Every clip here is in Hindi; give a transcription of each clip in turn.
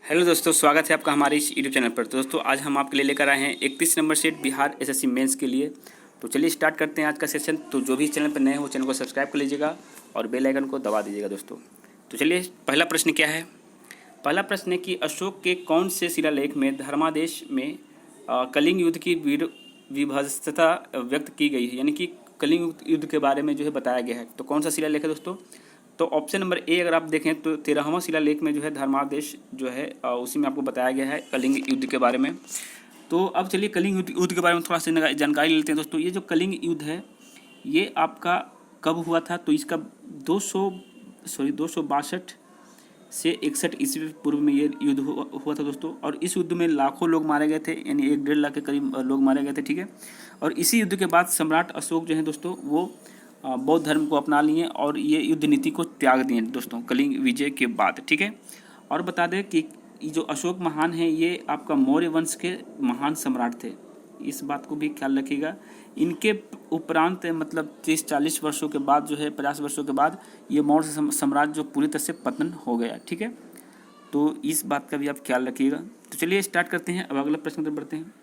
हेलो दोस्तों, स्वागत है आपका हमारे इस यूट्यूब चैनल पर। तो दोस्तों आज हम आपके लिए लेकर आए हैं 31 number set Bihar SSC mains के लिए। तो चलिए स्टार्ट करते हैं आज का सेशन। तो जो भी चैनल पर नए हो चैनल को सब्सक्राइब कर लीजिएगा और बेल आइकन को दबा दीजिएगा दोस्तों। तो चलिए पहला प्रश्न क्या है। पहला प्रश्न है कि अशोक के कौन से शिलालेख में धर्मादेश में कलिंग युद्ध की विभत्सता व्यक्त की गई है, यानी कि कलिंग युद्ध के बारे में जो है बताया गया है। तो कौन सा शिलालेख है दोस्तों? तो ऑप्शन नंबर ए अगर आप देखें तो 13वां शिलालेख में जो है धर्मादेश जो है उसी में आपको बताया गया है कलिंग युद्ध के बारे में। तो अब चलिए कलिंग युद्ध के बारे में थोड़ा सा जानकारी लेते हैं दोस्तों। ये जो कलिंग युद्ध है ये आपका कब हुआ था? तो इसका 262 से 61 ईस्वी पूर्व में ये युद्ध हुआ था दोस्तों। और इस युद्ध में लाखों लोग मारे गए थे, यानी 1-1.5 लाख के करीब लोग मारे गए थे, ठीक है। और इसी युद्ध के बाद सम्राट अशोक जो है दोस्तों वो बौद्ध धर्म को अपना लिए और ये युद्ध नीति को त्याग दिए दोस्तों कलिंग विजय के बाद, ठीक है। और बता दें कि जो अशोक महान है ये आपका मौर्य वंश के महान सम्राट थे, इस बात को भी ख्याल रखिएगा। इनके उपरांत मतलब 30-40 वर्षों के बाद जो है 50 वर्षों के बाद ये मौर्य साम्राज्य जो पूरी तरह से पतन हो गया, ठीक है। तो इस बात का भी आप ख्याल रखिएगा। तो चलिए स्टार्ट करते हैं, अब अगला प्रश्न तरफ बढ़ते हैं।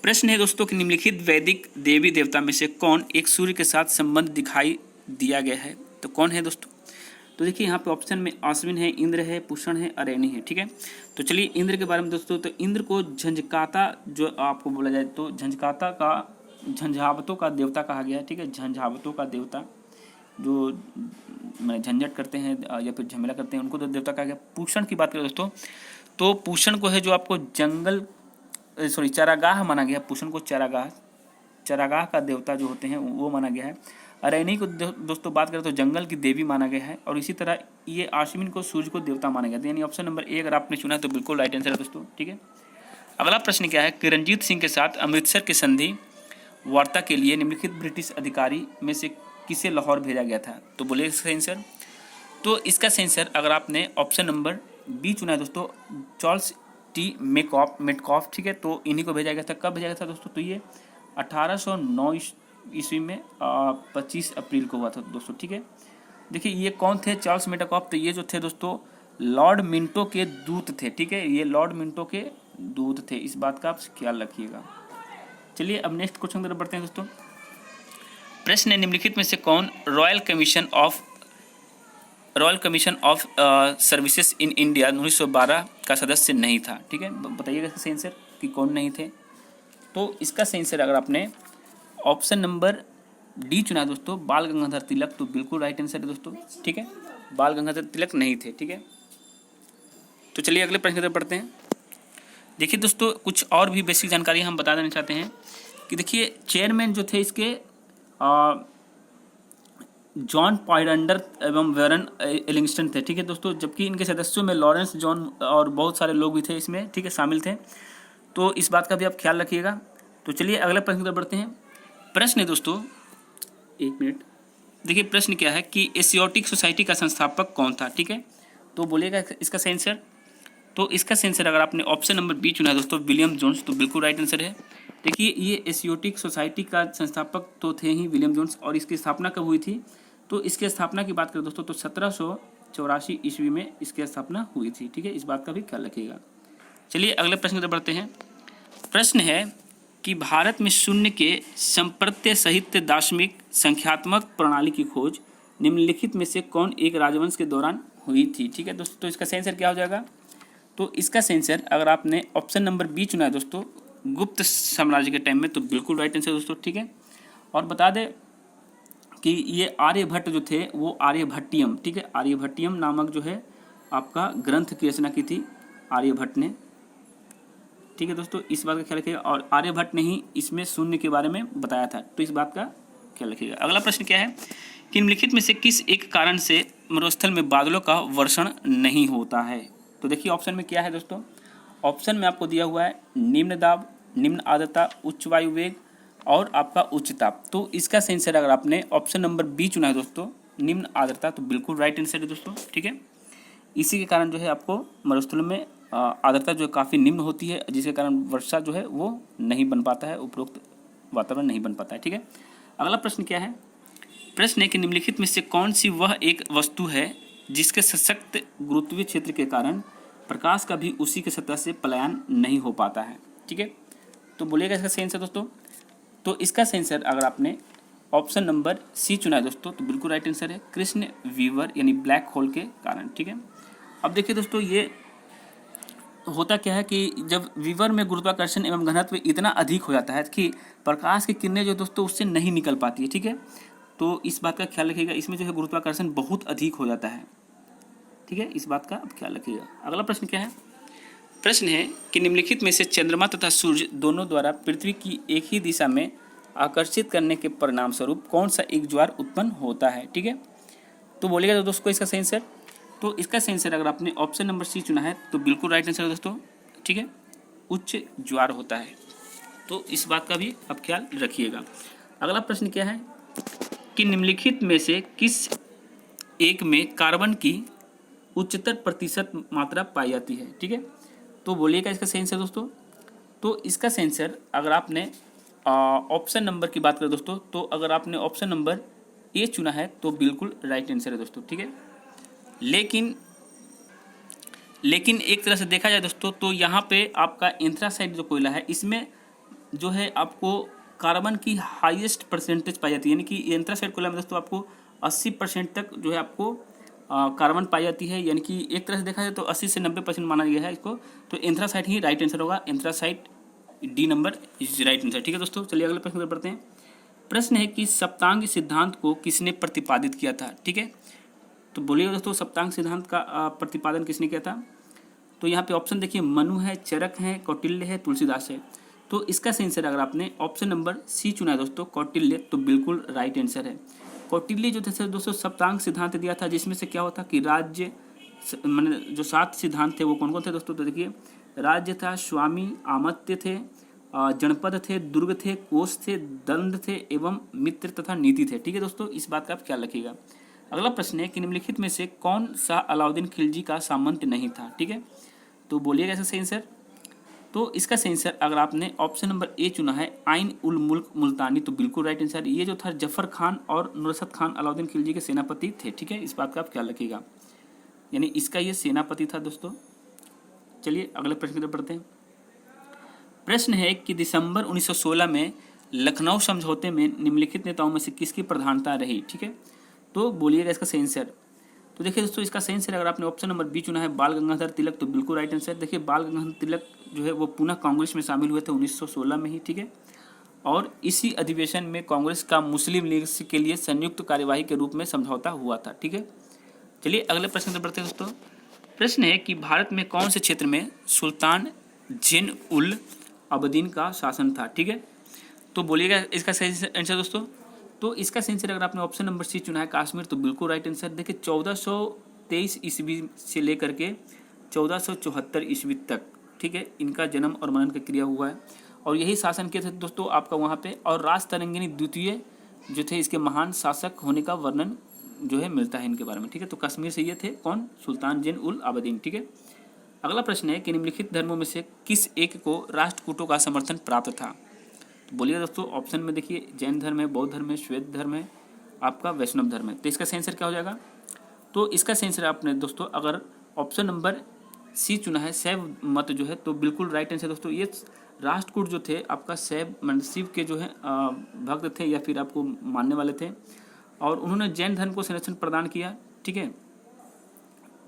प्रश्न है दोस्तों कि निम्नलिखित वैदिक देवी देवता में से कौन एक सूर्य के साथ संबंध दिखाई दिया गया है? तो कौन है दोस्तों? तो देखिए यहाँ पे ऑप्शन में अश्विन है, इंद्र है, पुषण है, अरैनी है, ठीक है। तो चलिए इंद्र के बारे में दोस्तों, तो इंद्र को झंझकाता जो आपको बोला जाए तो झंझकाता का झंझावतों का देवता कहा गया है, ठीक है। झंझावतों का देवता जो मैंने झंझट करते हैं या फिर झमेला करते हैं उनको तो देवता कहा गया। पूषण की बात करें दोस्तों तो पूषण को है जो आपको चारागाह माना गया। पूषण को चारागाह का देवता जो होते हैं वो माना गया है। अरैनी को दोस्तों बात करें तो जंगल की देवी माना गया है। और इसी तरह ये आश्विन को सूर्य को देवता माना गया था। यानी ऑप्शन नंबर ए अगर आपने चुना तो बिल्कुल राइट आंसर है दोस्तों, ठीक है। अगला प्रश्न क्या है कि रणजीत सिंह के साथ अमृतसर की संधि वार्ता के लिए निम्नलिखित ब्रिटिश अधिकारी में से किसे लाहौर भेजा गया था? तो बोलिए इसका आंसर। तो इसका आंसर अगर आपने ऑप्शन नंबर बी चुना है दोस्तों, चार्ल्स टी मेटकॉफ, ठीक है। तो इन्हीं को भेजा गया था। कब भेजा गया था दोस्तों? तो ये 1809 ईस्वी में 25 अप्रैल को हुआ था दोस्तों, ठीक है। देखिए ये कौन थे चार्ल्स मेटकॉफ? तो ये जो थे दोस्तों लॉर्ड मिंटो के दूत थे, ठीक है। ये लॉर्ड मिंटो के दूत थे, इस बात का आप ख्याल रखिएगा। चलिए अब नेक्स्ट क्वेश्चन की तरफ बढ़ते हैं दोस्तों। प्रश्न है निम्नलिखित में से कौन royal commission of services in India 1912 का सदस्य नहीं था, ठीक है। बताइएगा इसका आंसर कि कौन नहीं थे। तो इसका आंसर अगर आपने ऑप्शन नंबर डी चुना है दोस्तों, बाल गंगाधर तिलक, तो बिल्कुल राइट आंसर है दोस्तों, ठीक है। बाल गंगाधर तिलक नहीं थे, ठीक है। तो चलिए अगले प्रश्न की तरफ बढ़ते हैं। देखिए दोस्तों कुछ और भी बेसिक जानकारी हम बता देना चाहते हैं कि देखिए चेयरमैन जो थे इसके जॉन पॉइंडर एवं वेरन एलिंगस्टन थे, ठीक है दोस्तों। जबकि इनके सदस्यों में लॉरेंस जॉन और बहुत सारे लोग भी थे इसमें, ठीक है, शामिल थे। तो इस बात का भी आप ख्याल रखिएगा। तो चलिए अगले प्रश्न की तरफ बढ़ते हैं। प्रश्न है दोस्तों, एक मिनट, देखिए प्रश्न क्या है कि एशियोटिक सोसाइटी का संस्थापक कौन था, ठीक है। तो बोलिएगा इसका आंसर। तो इसका आंसर अगर आपने ऑप्शन नंबर बी चुना है दोस्तों, विलियम जोन्स, तो बिल्कुल राइट आंसर है। देखिए ये एशियोटिक सोसाइटी का संस्थापक तो थे ही विलियम जोन्स। और इसकी स्थापना कब हुई थी? तो इसकी स्थापना की बात करें दोस्तों तो 1784 ईस्वी में इसकी स्थापना हुई थी, ठीक है। इस बात का भी ख्याल रखिएगा। चलिए अगले प्रश्न की तरफ बढ़ते हैं। प्रश्न है कि भारत में शून्य के संप्रत्य सहित दार्शनिक संख्यात्मक प्रणाली की खोज निम्नलिखित में से कौन एक राजवंश के दौरान हुई थी, ठीक है दोस्तों। तो इसका आंसर क्या हो जाएगा? तो इसका आंसर अगर आपने ऑप्शन नंबर बी चुना है दोस्तों, गुप्त साम्राज्य के टाइम में, तो बिल्कुल राइट आंसर दोस्तों, ठीक है। और बता दें कि ये आर्यभट्ट जो थे वो आर्यभट्टियम, ठीक है, आर्यभट्टियम नामक जो है आपका ग्रंथ की रचना की थी आर्यभट्ट ने, ठीक है दोस्तों। इस बात का ख्याल रखिएगा। और आर्यभट्ट ने ही इसमें शून्य के बारे में बताया था, तो इस बात का ख्याल रखिएगा। अगला प्रश्न क्या है कि निम्नलिखित में से किस एक कारण से मरुस्थल में बादलों का वर्षण नहीं होता है? तो देखिए ऑप्शन में क्या है दोस्तों। ऑप्शन में आपको दिया हुआ है निम्न दाब, निम्न आर्द्रता, उच्च वायु वेग और आपका उच्च ताप। तो इसका आंसर अगर आपने ऑप्शन नंबर बी चुना है दोस्तों, निम्न आर्द्रता, तो बिल्कुल राइट आंसर है दोस्तों, ठीक है। इसी के कारण जो है आपको मरुस्थल में आर्द्रता जो काफ़ी निम्न होती है, जिसके कारण वर्षा जो है वो नहीं बन पाता है, उपरोक्त वातावरण नहीं बन पाता है, ठीक है। अगला प्रश्न क्या है? प्रश्न है कि निम्नलिखित में से कौन सी वह एक वस्तु है जिसके सशक्त गुरुत्वीय क्षेत्र के कारण प्रकाश का भी उसी के सतह से पलायन नहीं हो पाता है। ठीक है, तो बोलिएगा इसका सही आंसर दोस्तों। तो इसका सही आंसर अगर आपने ऑप्शन नंबर सी चुना है दोस्तों, तो बिल्कुल राइट आंसर है, कृष्ण वीवर यानी ब्लैक होल के कारण। ठीक है, अब देखिए दोस्तों, ये होता क्या है कि जब वीवर में गुरुत्वाकर्षण एवं घनत्व इतना अधिक हो जाता है कि प्रकाश की किरणें जो दोस्तों उससे नहीं निकल पाती है। ठीक है, तो इस बात का ख्याल रखिएगा, इसमें जो है गुरुत्वाकर्षण बहुत अधिक हो जाता है। ठीक है, इस बात का अब ख्याल रखिएगा। अगला प्रश्न क्या है? प्रश्न है कि निम्नलिखित में से चंद्रमा तथा सूर्य दोनों द्वारा पृथ्वी की एक ही दिशा में आकर्षित करने के परिणाम स्वरूप कौन सा एक ज्वार उत्पन्न होता है। ठीक है, तो बोलिएगा दोस्तों इसका सही आंसर। तो इसका सही आंसर अगर आपने ऑप्शन नंबर सी चुना है तो बिल्कुल राइट आंसर है दोस्तों। ठीक है, उच्च ज्वार होता है, तो इस बात का भी अब ख्याल रखिएगा। अगला प्रश्न क्या है कि निम्नलिखित में से किस एक में कार्बन की उच्चतर प्रतिशत मात्रा पाई जाती है। ठीक है, तो बोलिएगा इसका सही आंसर दोस्तों। तो इसका सही आंसर अगर आपने ऑप्शन नंबर की बात करें दोस्तों, तो अगर आपने ऑप्शन नंबर ए चुना है तो बिल्कुल राइट आंसर है दोस्तों। ठीक है, लेकिन एक तरह से देखा जाए दोस्तों तो यहाँ पे आपका एंथ्रासाइट जो कोयला है इसमें जो है आपको कार्बन की हाईएस्ट परसेंटेज पाई जाती है, यानी कि एंथ्रासाइट कोयला में दोस्तों आपको 80% तक जो है आपको कार्बन पाई जाती है, यानी कि एक तरह से देखा जाए तो 80 से 90% माना गया है इसको। तो एंथ्रासाइट ही राइट आंसर होगा, anthracite D number is right answer. ठीक है दोस्तों, चलिए अगले प्रश्न पर पढ़ते हैं। प्रश्न है कि सप्तांग सिद्धांत को किसने प्रतिपादित किया था। ठीक है, तो बोलिए दोस्तों सप्तांग सिद्धांत का प्रतिपादन किसने किया था। तो यहाँ पे ऑप्शन देखिए, मनु है, चरक है, कौटिल्य है, तुलसीदास है। तो इसका सही आंसर अगर आपने ऑप्शन नंबर सी चुना है दोस्तों, कौटिल्य, तो बिल्कुल राइट आंसर है। कौटिल्य जो थे दोस्तों सप्तांग सिद्धांत दिया था, जिसमें से क्या होता कि राज्य मैंने जो 7 सिद्धांत थे वो कौन कौन थे दोस्तों। तो देखिए, राज्य था, स्वामी, आमत्य थे, जनपद थे, दुर्ग थे, कोष थे, दंड थे एवं मित्र तथा नीति थे। ठीक है दोस्तों, इस बात का आप ख्याल रखिएगा। अगला प्रश्न है कि निम्नलिखित में से कौन सा अलाउद्दीन खिलजी का सामंत नहीं था। ठीक है, तो बोलिएगा इसका सही आंसर। तो इसका सही आंसर अगर आपने ऑप्शन नंबर ए चुना है, आइन उल मुल्क मुल्तानी, तो बिल्कुल राइट आंसर। ये जो था जफर खान और नुसरत खान अलाउद्दीन खिलजी के सेनापति थे। ठीक है, इस बात का आप ख्याल रखिएगा, यानी इसका ये सेनापति था दोस्तों। चलिए अगले प्रश्न की तरफ बढ़ते हैं। प्रश्न है कि दिसंबर 1916 में लखनऊ समझौते में निम्नलिखित नेताओं में से किसकी प्रधानता रही। ठीक है, तो बोलिएगा इसका सही आंसर। तो देखिए दोस्तों, इसका सही आंसर अगर आपने ऑप्शन नंबर बी चुना है, बाल गंगाधर तिलक, तो बिल्कुल राइट आंसर। देखिए, बाल गंगाधर तिलक जो है वो पुनः कांग्रेस में शामिल हुए थे 1916 में ही। ठीक है, और इसी अधिवेशन में कांग्रेस का मुस्लिम लीग के लिए संयुक्त कार्यवाही के रूप में समझौता हुआ था। ठीक है, चलिए अगले प्रश्न पर बढ़ते हैं दोस्तों। प्रश्न है कि भारत में कौन से क्षेत्र में सुल्तान जिन उल अबदीन का शासन था। ठीक है, तो बोलिएगा इसका सही आंसर दोस्तों। तो इसका सही आंसर अगर आपने ऑप्शन नंबर सी चुना है, कश्मीर, तो बिल्कुल राइट आंसर। देखिए, 1423 ईस्वी से लेकर के 1474 ईस्वी तक, ठीक है, इनका जन्म और मनन का क्रिया हुआ है, और यही शासन किए थे दोस्तों आपका वहाँ पे। और राजतरंगिणी द्वितीय जो थे इसके महान शासक होने का वर्णन जो है मिलता है इनके बारे में। ठीक है, तो कश्मीर से ये थे कौन, सुल्तान जिन उल अबदीन। ठीक है, अगला प्रश्न है कि निम्नलिखित धर्मों में से किस एक को राष्ट्रकूटों का समर्थन प्राप्त था। तो बोलिए दोस्तों, ऑप्शन में देखिए, जैन धर्म है, बौद्ध धर्म है, श्वेत धर्म है, आपका वैष्णव धर्म है। तो इसका सही आंसर क्या हो जाएगा। तो इसका सही आंसर आपने दोस्तों अगर ऑप्शन नंबर सी चुना है, शैव मत जो है, तो बिल्कुल राइट आंसर दोस्तों। ये राष्ट्रकूट जो थे आपका शैव शिव के जो है भक्त थे या फिर आपको मानने वाले थे, और उन्होंने जैन धर्म को संरक्षण प्रदान किया। ठीक है,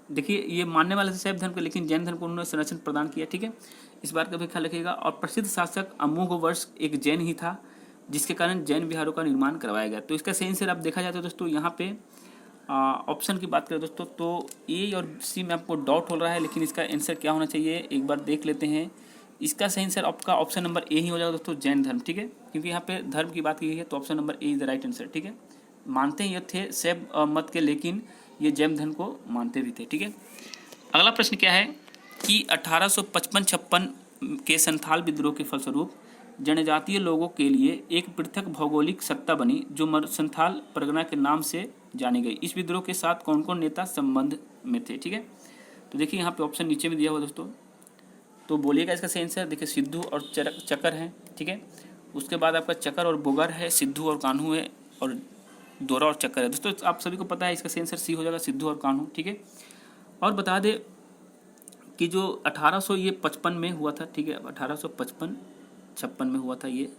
देखिए, ये मानने वाले थे शैव धर्म को, लेकिन जैन धर्म को उन्होंने संरक्षण प्रदान किया। ठीक है, इस बात का भी ख्याल रखिएगा। और प्रसिद्ध शासक अमोघ वर्ष एक जैन ही था, जिसके कारण जैन विहारों का निर्माण करवाया गया। तो इसका सही आंसर आप देखा जाए तो दोस्तों यहाँ पे ऑप्शन की बात करें दोस्तों, तो ए और सी में आपको डाउट हो रहा है, लेकिन इसका आंसर क्या होना चाहिए एक बार देख लेते हैं। इसका सही आंसर आपका ऑप्शन नंबर ए ही हो जाएगा दोस्तों, जैन धर्म। ठीक है, क्योंकि यहाँ पे धर्म की बात की गई है, तो option number A is the right answer. ठीक है, मानते हैं ये थे शैव मत के, लेकिन ये जैन धर्म को मानते भी थे। ठीक है, अगला प्रश्न क्या है कि 1855-56 के संथाल विद्रोह के फलस्वरूप जनजातीय लोगों के लिए एक पृथक भौगोलिक सत्ता बनी, जो संथाल परगना के नाम से जानी गई। इस विद्रोह के साथ कौन कौन नेता संबंध में थे। ठीक है, तो देखिए यहाँ पे ऑप्शन नीचे में दिया हुआ दोस्तों, तो बोलिएगा इसका सही आंसर। देखिए, सिद्धू और चकर है। ठीक है, उसके बाद आपका चकर और बोगर है, सिद्धू और कान्हू है, और दोरा और चक्कर है। दोस्तों आप सभी को पता है इसका सही आंसर सी हो जाएगा, सिद्धू और कान्हू। ठीक है, और बता दें कि जो 1855 में हुआ था, ठीक है, 1855-56 में हुआ था ये,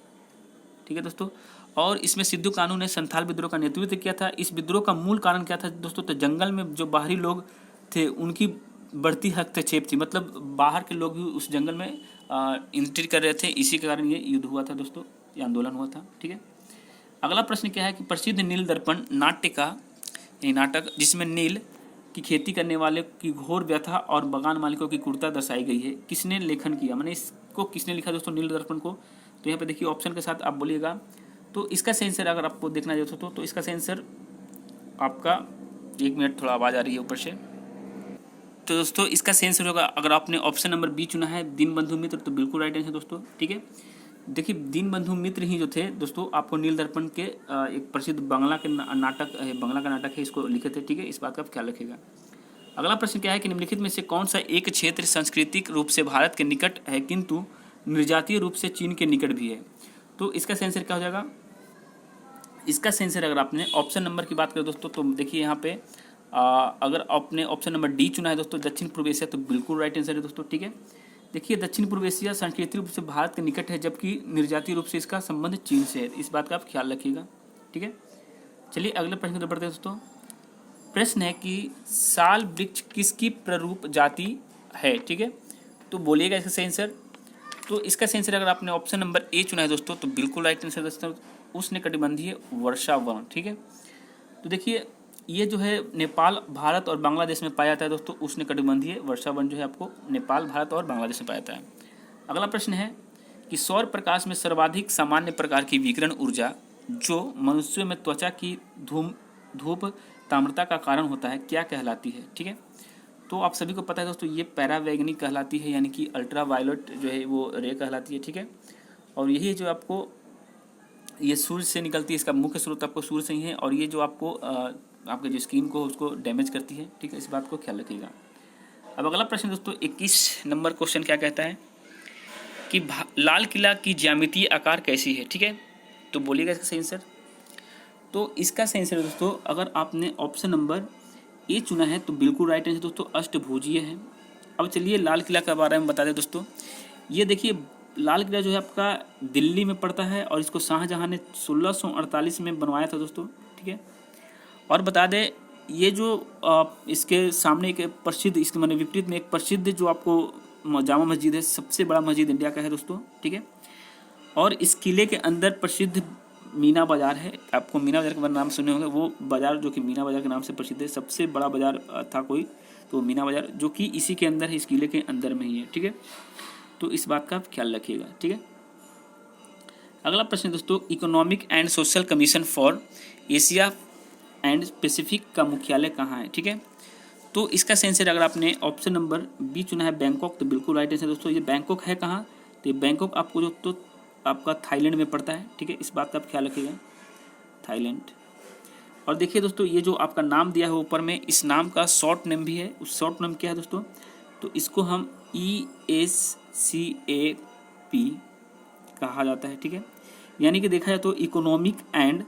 ठीक है दोस्तों। और इसमें सिद्धू कानू ने संथाल विद्रोह का नेतृत्व किया था। इस विद्रोह का मूल कारण क्या था दोस्तों? तो जंगल में जो बाहरी लोग थे उनकी बढ़ती हस्तक्षेप थी, मतलब बाहर के लोग भी उस जंगल में एंट्री कर रहे थे, इसी के कारण ये युद्ध हुआ था दोस्तों, ये आंदोलन हुआ था, ठीक है। अगला प्रश्न क्या है कि प्रसिद्ध नील दर्पण नाट्य का नाटक जिसमें नील की खेती करने वाले की घोर व्यथा और बगान मालिकों की क्रूरता दर्शाई गई है, किसने लेखन किया, मैंने इसको किसने लिखा दोस्तों नील दर्पण को? तो यहाँ पे देखिए ऑप्शन के साथ आप बोलिएगा। तो इसका सेंसर अगर आपको देखना है दोस्तों, तो इसका सेंसर आपका, 1 मिनट, थोड़ा आवाज़ आ रही है ऊपर से। तो दोस्तों इसका सेंसर होगा, अगर आपने ऑप्शन नंबर बी चुना है दीनबंधु मित्र, तो बिल्कुल राइट आंसर दोस्तों, ठीक है। देखिए दीनबंधु मित्र ही जो थे दोस्तों, आपको नील दर्पण के एक प्रसिद्ध बांग्ला के नाटक है, बांग्ला का नाटक है, इसको लिखे थे, ठीक है। इस बात का आप ख्याल रखिएगा। अगला प्रश्न क्या है कि निम्नलिखित में से कौन सा एक क्षेत्र सांस्कृतिक रूप से भारत के निकट है किंतु निर्जातीय रूप से चीन के निकट भी है? तो इसका सेंसर क्या हो जाएगा? इसका सेंसर अगर आपने ऑप्शन नंबर की बात करें दोस्तों, तो देखिए यहाँ पे अगर आपने ऑप्शन नंबर डी चुना है दोस्तों, दक्षिण पूर्व एशिया, तो बिल्कुल राइट आंसर है दोस्तों, ठीक है। देखिए दक्षिण पूर्व एशिया सांस्कृतिक रूप से भारत के निकट है, जबकि निर्जातीय रूप से इसका संबंध चीन से है, इस बात का आप ख्याल रखिएगा, ठीक है। चलिए अगले प्रश्न की तरफ बढ़ते हैं दोस्तों। प्रश्न है कि साल वृक्ष किसकी प्ररूप जाति है, ठीक है, तो बोलिएगा इसका सेंसर। तो इसका सेंसर अगर आपने ऑप्शन नंबर ए चुना है दोस्तों, तो बिल्कुल राइट आंसर दोस्तों, उष्णकटिबंधीय वर्षावन, ठीक है। तो देखिए ये जो है नेपाल, भारत और बांग्लादेश में पाया जाता है दोस्तों, उष्णकटिबंधीय वर्षावन जो है आपको नेपाल, भारत और बांग्लादेश में पाया जाता है। अगला प्रश्न है कि सौर प्रकाश में सर्वाधिक सामान्य प्रकार की विकिरण ऊर्जा जो मनुष्यों में त्वचा की धूप ताम्रता का कारण होता है क्या कहलाती है, ठीक है। तो आप सभी को पता है दोस्तों, ये पैरावैगनिक कहलाती है, यानी कि अल्ट्रा वायलेट जो है वो रे कहलाती है, ठीक है। और यही जो आपको ये सूर्य से निकलती है, इसका मुख्य स्रोत आपको सूर्य से ही है, और ये जो आपको आपके जो स्किन को उसको डैमेज करती है, ठीक है, इस बात को ख्याल रखिएगा। अब अगला प्रश्न दोस्तों 21 नंबर क्वेश्चन क्या कहता है कि लाल किला की ज्यामितीय आकार कैसी है, ठीक है, तो बोलिएगा इसका सेंसर। तो इसका सेंसर दोस्तों अगर आपने ऑप्शन नंबर ए चुना है तो बिल्कुल राइट आंसर दोस्तों, अष्टभुजीय है। अब चलिए लाल किला के बारे में बता दें दोस्तों। ये देखिए लाल किला जो है आपका दिल्ली में पड़ता है, और इसको शाहजहां ने 1648 में बनवाया था दोस्तों, ठीक है। और बता दें ये जो इसके सामने एक प्रसिद्ध, इसके माने विपरीत में एक प्रसिद्ध जो आपको जामा मस्जिद है, सबसे बड़ा मस्जिद इंडिया का है दोस्तों, ठीक है। और इस किले के अंदर प्रसिद्ध मीना बाज़ार है, आपको मीना बाज़ार के नाम सुने होंगे, वो बाज़ार जो कि मीना बाज़ार के नाम से प्रसिद्ध है, सबसे बड़ा बाज़ार था कोई तो मीना बाज़ार, जो कि इसी के अंदर है, इस किले के अंदर में ही है, ठीक है। तो इस बात का आप ख्याल रखिएगा, ठीक है। अगला प्रश्न दोस्तों, economic and social commission for Asia and Pacific का मुख्यालय कहाँ है, ठीक है। तो इसका सेंसर अगर आपने ऑप्शन नंबर बी चुना है बैंकॉक, तो बिल्कुल राइट आंसर दोस्तों। ये बैंकॉक है कहाँ? तो ये बैंकॉक आपको जो तो आपका थाईलैंड में पड़ता है, ठीक है, इस बात का आप ख्याल रखिएगा, थाईलैंड। और देखिए दोस्तों ये जो आपका नाम दिया है ऊपर में, इस नाम का शॉर्ट नेम भी है, उस शॉर्ट नेम क्या है दोस्तों? तो इसको हम ESCAP कहा जाता है, ठीक है। यानी कि देखा जाए तो economic and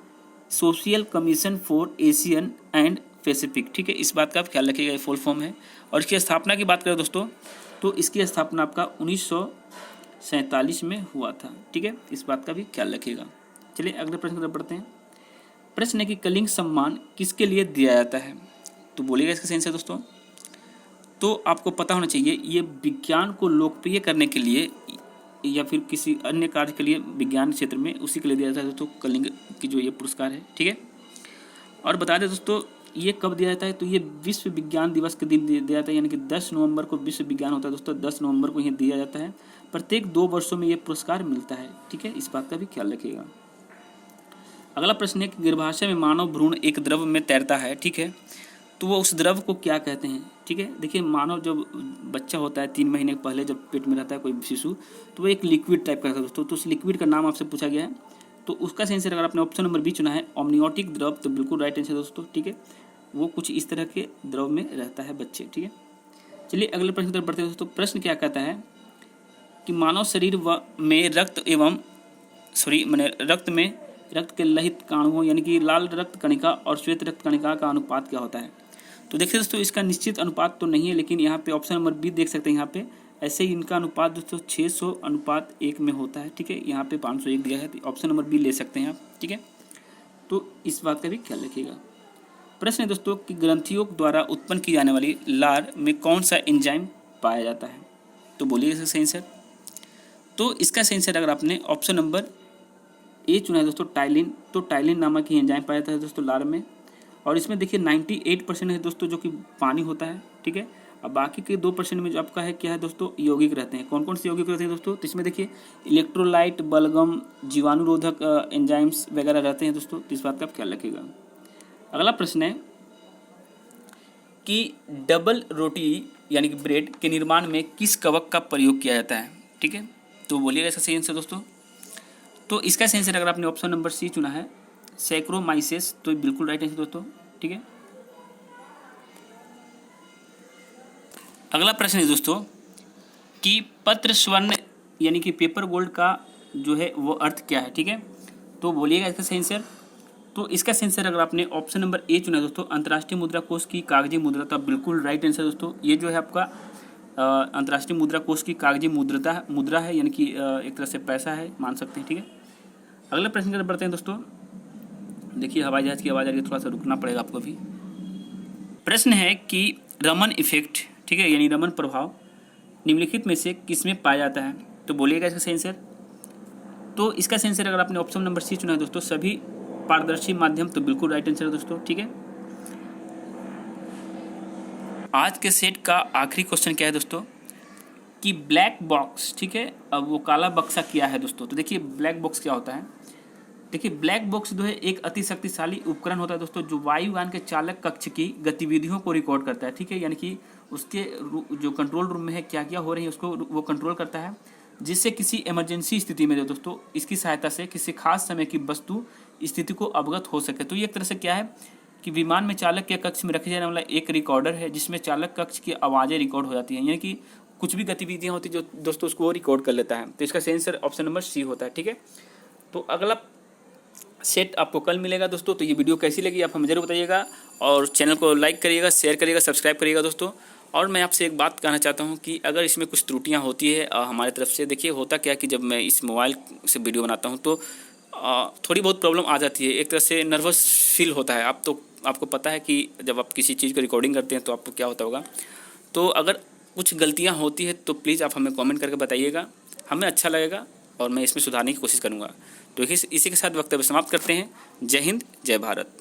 social commission for Asian and Pacific, ठीक है, इस बात का आप ख्याल रखिएगा, ये फुल फॉर्म है। और इसकी स्थापना की बात करें दोस्तों, तो इसकी स्थापना आपका 1947 में हुआ था, ठीक है, इस बात का भी ख्याल रखिएगा। चलिए अगले प्रश्न की तरफ बढ़ते हैं। प्रश्न है कि कलिंग सम्मान किसके लिए दिया जाता है? तो बोलिएगा इसका सेंस है दोस्तों। तो आपको पता होना चाहिए ये विज्ञान को लोकप्रिय करने के लिए या फिर किसी अन्य कार्य के लिए विज्ञान क्षेत्र में उसी के लिए दिया जाता है दोस्तों, कलिंग की जो ये पुरस्कार है, ठीक है। और बता दें दोस्तों ये कब दिया जाता है, तो ये विश्व विज्ञान दिवस के दिन दिया जाता है, यानी कि 10 नवंबर को विश्व विज्ञान होता है दोस्तों, 10 नवंबर को ये दिया जाता है। प्रत्येक 2 वर्षों में ये पुरस्कार मिलता है, ठीक है, इस बात का भी ख्याल रखिएगा। अगला प्रश्न है कि गर्भाशय में मानव भ्रूण एक द्रव में तैरता है, ठीक है, तो वो उस द्रव को क्या कहते हैं, ठीक है। देखिए मानव जब बच्चा होता है 3 महीने पहले जब पेट में रहता है कोई शिशु, तो वो एक लिक्विड टाइप का रहता है दोस्तों, तो उस लिक्विड का नाम आपसे पूछा गया है। तो उसका सेंसर अगर आपने ऑप्शन नंबर बी चुना है अमनियोटिक द्रव, तो बिल्कुल राइट आंसर दोस्तों, ठीक है, वो कुछ इस तरह के द्रव में रहता है बच्चे, ठीक है। चलिए अगले प्रश्न की तरफ बढ़ते हैं दोस्तों। प्रश्न क्या कहता है कि मानव शरीर में रक्त के लहित कणुओं यानी कि लाल रक्त कणिका और श्वेत रक्त कणिका का अनुपात क्या होता है? तो देखिए दोस्तों इसका निश्चित अनुपात तो नहीं है, लेकिन यहाँ पे ऑप्शन नंबर बी देख सकते हैं, यहाँ पे ऐसे ही इनका अनुपात दोस्तों 600:1 में होता है। ठीक है, यहाँ पे 501 दिया है, तो ऑप्शन नंबर बी ले सकते हैं आप। ठीक है, तो इस बात का भी ख्याल रखिएगा। प्रश्न है दोस्तों कि ग्रंथियों द्वारा उत्पन्न की जाने वाली लार में कौन सा एंजाइम पाया जाता है, तो बोलिए इसका सही आंसर। तो इसका सही आंसर अगर आपने ऑप्शन नंबर ए चुना है दोस्तों, टाइलिन, तो टाइलिन नामक ही एंजाइम पाया जाता है दोस्तों लार में। और इसमें देखिए 98% है दोस्तों जो कि पानी होता है। ठीक है, अब बाकी के 2% में जो आपका है क्या है दोस्तों, यौगिक रहते हैं। कौन कौन से यौगिक रहते हैं दोस्तों, तो इसमें देखिए इलेक्ट्रोलाइट, बलगम, जीवाणुरोधक एंजाइम्स वगैरह रहते हैं दोस्तों, तो इस बात का आप ख्याल रखिएगा। अगला प्रश्न है कि डबल रोटी यानी कि ब्रेड के निर्माण में किस कवक का प्रयोग किया जाता है। ठीक है, तो बोलिएगा इसका सही आंसर दोस्तों। तो इसका सही आंसर अगर आपने ऑप्शन नंबर सी चुना है, सैक्रोमाइसेस, तो बिल्कुल राइट आंसर दोस्तों। ठीक है, अगला प्रश्न है दोस्तों कि पत्र स्वर्ण यानी कि पेपर गोल्ड का जो है वो अर्थ क्या है। ठीक है, तो बोलिएगा इसका सही आंसर। तो इसका सही आंसर अगर आपने ऑप्शन नंबर ए चुना है दोस्तों, अंतर्राष्ट्रीय मुद्रा कोष की कागजी मुद्रा, तो बिल्कुल राइट आंसर दोस्तों। ये जो है आपका अंतर्राष्ट्रीय मुद्रा कोष की कागजी मुद्रा है, यानी कि एक तरह से पैसा है, मान सकते हैं। ठीक है, अगले प्रश्न की तरफ बढ़ते हैं दोस्तों। देखिए हवाई जहाज की आवाज़ आ रही है, थोड़ा सा रुकना पड़ेगा आपको भी। प्रश्न है कि रमन इफेक्ट, ठीक है, यानी रमन प्रभाव निम्नलिखित में से किसमें पाया जाता है, तो बोलिएगा इसका सही आंसर। तो इसका सही आंसर अगर आपने ऑप्शन नंबर सी चुना है दोस्तों, सभी पारदर्शी माध्यम, तो बिल्कुल राइट आंसर है दोस्तों। ठीक है, आज के सेट का आखिरी क्वेश्चन क्या है दोस्तों कि ब्लैक बॉक्स, ठीक है, अब वो काला बक्सा क्या है दोस्तों। तो देखिए ब्लैक बॉक्स क्या होता है। देखिए ब्लैक बॉक्स जो है एक अति शक्तिशाली उपकरण होता है दोस्तों, जो वायुयान के चालक कक्ष की गतिविधियों को रिकॉर्ड करता है। ठीक है, यानी कि उसके जो कंट्रोल रूम में है क्या क्या हो रही है उसको वो कंट्रोल करता है, जिससे किसी इमरजेंसी स्थिति में दोस्तों इसकी सहायता से किसी खास समय की वस्तु स्थिति को अवगत हो सके। तो ये एक तरह से क्या है कि विमान में चालक के कक्ष में रखे जाने वाला एक रिकॉर्डर है, जिसमें चालक कक्ष की आवाज़ें रिकॉर्ड हो जाती हैं, यानी कि कुछ भी गतिविधियाँ होती जो दोस्तों उसको रिकॉर्ड कर लेता है। तो इसका सही आंसर ऑप्शन नंबर सी होता है। ठीक है, तो अगला सेट आपको कल मिलेगा दोस्तों। तो ये वीडियो कैसी लगी आप हमें जरूर बताइएगा, और चैनल को लाइक करिएगा, शेयर करिएगा, सब्सक्राइब करिएगा दोस्तों। और मैं आपसे एक बात कहना चाहता हूँ कि अगर इसमें कुछ त्रुटियाँ होती है हमारी तरफ से, देखिए होता क्या कि जब मैं इस मोबाइल से वीडियो बनाता हूँ तो थोड़ी बहुत प्रॉब्लम आ जाती है, एक तरह से नर्वस फील होता है। आपको पता है कि जब आप किसी चीज़ को रिकॉर्डिंग करते हैं तो आपको क्या होता होगा। तो अगर कुछ गलतियाँ होती है तो प्लीज़ आप हमें कमेंट करके बताइएगा, हमें अच्छा लगेगा और मैं इसमें सुधारने की कोशिश करूँगा। तो इसी के साथ वक्तव्य समाप्त करते हैं। जय हिंद, जय भारत।